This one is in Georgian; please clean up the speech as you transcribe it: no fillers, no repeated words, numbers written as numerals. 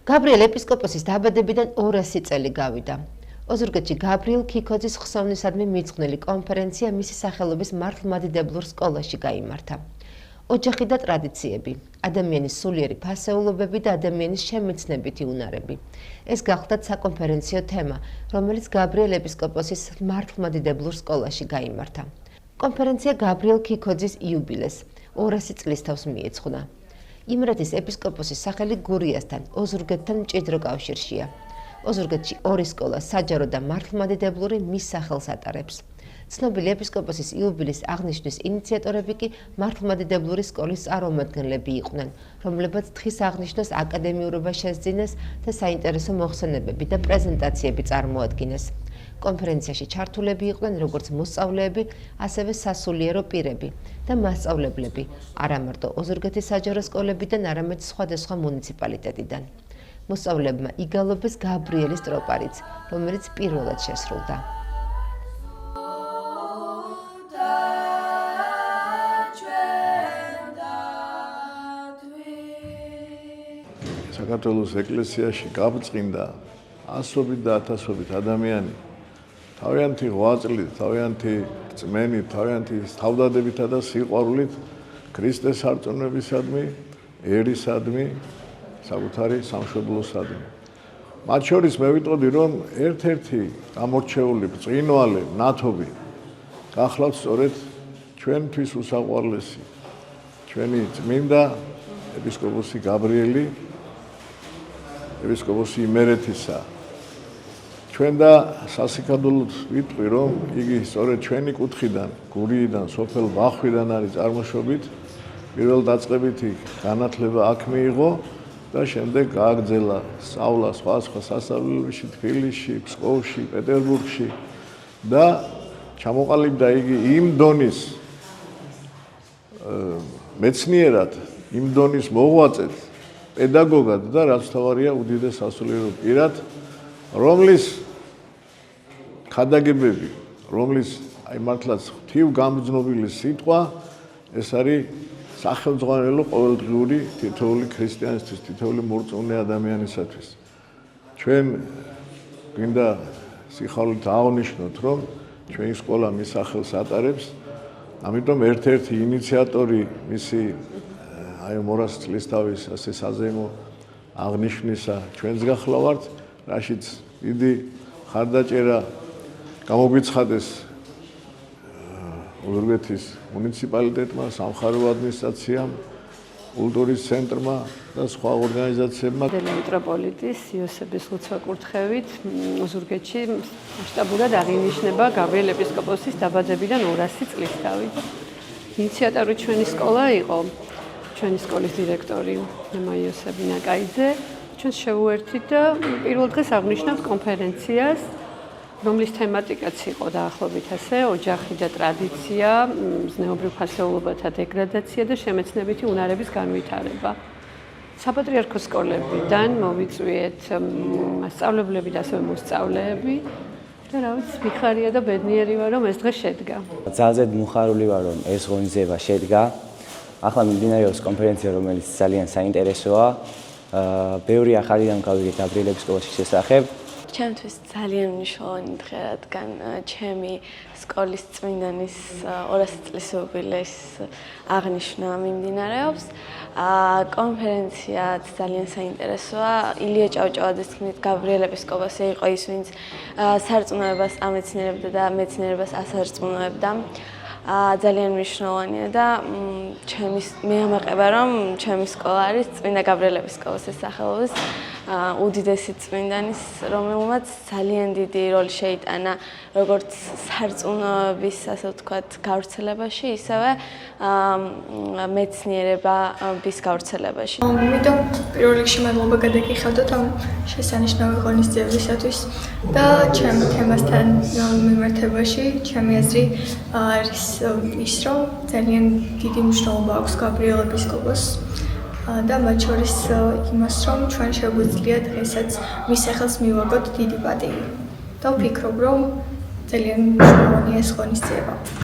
გაბრიელ ეპისკოპოსის დაბადებიდან 200 წელი გავიდა. ოზურგეთში გაბრიელ ქიქოძის ხსოვნისადმი მიძღვნილი კონფერენცია მისი სახელობის მართლმადიდებლურ სკოლაში გაიმართა. ოჯახი და ტრადიციები, ადამიანის სულიერი ფასეულობები და ადამიანის შემეცნებითი უნარები. ეს გახლდათ საკონფერენციო თემა, რომელიც გაბრიელ ეპისკოპოსის მართლმადიდებლურ სკოლაში გაიმართა. კონფერენცია გაბრიელ ქიქოძის იუბილეს 200 წლის თავს მიეძღვნა. იმრეთის ეპისკოპოსის სახელი გურიასთან, ოზურგეთთან მჭიდრო კავშირშია. ოზურგეთში 2 სკოლა საჯარო და მართლმადიდებლური მის სახელს ატარებს. ცნობილი ეპისკოპოსის იუბილის აღნიშვნის ინიციატორები კი მართლმადიდებლური სკოლის წარმომადგენლები იყვნენ, რომლებაც დღის აღნიშვნას აკადემიურობა შესძინეს და საინტერესო მოხსენებები და პრეზენტაციები წარმოადგინეს. კონფერენციაში ჩართულები იყვნენ როგორც მოსწავლეები, ასევე სასულიერო პირები და მასწავლებლები, არა მარტო ოზურგეთის საჯარო სკოლებიდან, არამედ სხვადასხვა მუნიციპალიტეტიდან. მოსწავლეებმა იგალობეს გაბრიელის ტროპარიც, რომელიც პირველად შესრულდა. საქართველოს ეკლესიაში გაბრწყინდა ასობით და ათასობით ადამიანი თავიანთი ღვაწლით, თავიანთი რწმენით, თავიანთი თავდადებითა და სიყვარულით ქრისტეს სარწმუნოებისადმი, ერისადმი, საკუთარი სამშობლოსადმი. მათ შორის მე ვიტყოდი, რომ ერთ-ერთი გამორჩეული ბრწყინვალე ნათობი გახლავთ სწორედ ჩვენთვის უსაყვარლესი, ჩვენი წმინდა ეპისკოპოსი გაბრიელი, ეპისკოპოსი იმერეთისა. ჩვენ და სასიკადულოდ ვიტყვი, რომ იგი სწორედ ჩვენი კუთხიდან, გურიიდან, სოფელ ბახვიდან არის წარმოშობით, პირველ დაწყებითი განათლება აქ მიიღო და შემდეგ გააგრძელა სწავლა სხვა სასწავლებელში, თბილისში, ფსკოვში, პეტერბურგში და ჩამოყალიბდა იგი იმ დონის მეცნიერად, იმ დონის მოღვაწედ, პედაგოგად და რაც თავარია უდიდეს სასულიერო პირად, რომლის ქადაგებები, რომლის აი მართლაც ღვთივ გამგზნობილი სიტყვა, ეს არის სახელმძღვანელო ყოველდღიური თითოეული ქრისტიანისთვის, თითოეული მორწმუნე ადამიანისათვის. ჩვენ გვინდა სიხარულით აღნიშნოთ, რომ ჩვენი სკოლა მის სახელს ატარებს, ამიტომ ერთ-ერთი ინიციატორი მისი აი 200 წლის თავის ასე საზეიმო აღნიშვნისა ჩვენს გახლავართ, რაშიც დიდი ხარდაჭერა გამოგვიცხადეს ოზურგეთის მუნიციპალიტეტმა, სამხარეო ადმინისტრაციამ, კულტურის ცენტრმა და სხვა ორგანიზაციებმა. მიტროპოლიტის იოსების ლოცვა-კურთხევით ოზურგეთში მასშტაბურად აღინიშნება გაბრიელ ეპისკოპოსის დაბადებიდან 200 წლის თავი. ინიციატორი ჩვენი სკოლა იყო. ჩვენი სკოლის დირექტორი ემა იოსები ნაკაიძე, ჩვენ შევუერთით და პირველ დღეს აღნიშნავთ კონფერენციას, რომლის თემატიკაც იყო დაახლოებით ასე, ოჯახი და ტრადიცია, ზნეობრივ ფასეულობათა დეგრადაცია და შემეცნებითი უნარების განვითარება. საპატრიარქოს სკოლებიდან მოვიწვიეთ მასწავლებლები და ასევე მოსწავლეები და რა ვიცი, მიხარია და ბედნიერი ვარ, რომ ეს დღე შედგა. ძალზედ მუხარული ვარ, რომ ეს ღონისძიება შედგა. ახლა მიმდინარეობს კონფერენცია, რომელიც ძალიან საინტერესოა. ბევრი ახალი რამ გავიგეთ გაბრიელ ეპისკოპოსის შესახებ. ჩემთვის ძალიან მნიშვნელოვანი დღე, რადგან ჩემი სკოლის წმინდანის 200 წლის იუბილეის აღნიშვნა მიმდინარეობს. კონფერენციაც ძალიან საინტერესოა. ილია ჭავჭავაძის თქმით, გაბრიელ ეპისკოპოსი იყო ის, ვინც სარწმუნოებას ამეცნიერებდა და მეცნიერებას ასარწმუნოებდა. ძალიან მნიშვნელოვანია და მე ამაყება, რომ ჩემი სკოლა არის წმინდა გაბრიელ ეპისკოპოსის სახელობის უდიდესი წმინდანის, რომელმაც ძალიან დიდი როლი შეიტანა როგორც სარწმუნოების, ასე ვთქვათ, გავრცელებაში, ისევე მეცნიერების გავრცელებაში. ამიტომ პირველ რიგში მადლობა გადაგიხადოთ ამ შესანიშნავი ღონისძიებისათვის და ჩემი თემასთან მიმართებაში ჩემი აზრი არის ის, რომ ძალიან დიდი მნიშვნელობა აქვს გაბრიელ ეპისკოპოსს და მათ შორის იმას, რომ ჩვენ შეგვიძლია დღესაც მის სახელს მივაგოთ დიდი პატივი. და ვფიქრობ, რომ ძალიან მნიშვნელოვანია ეს ღონისძიება.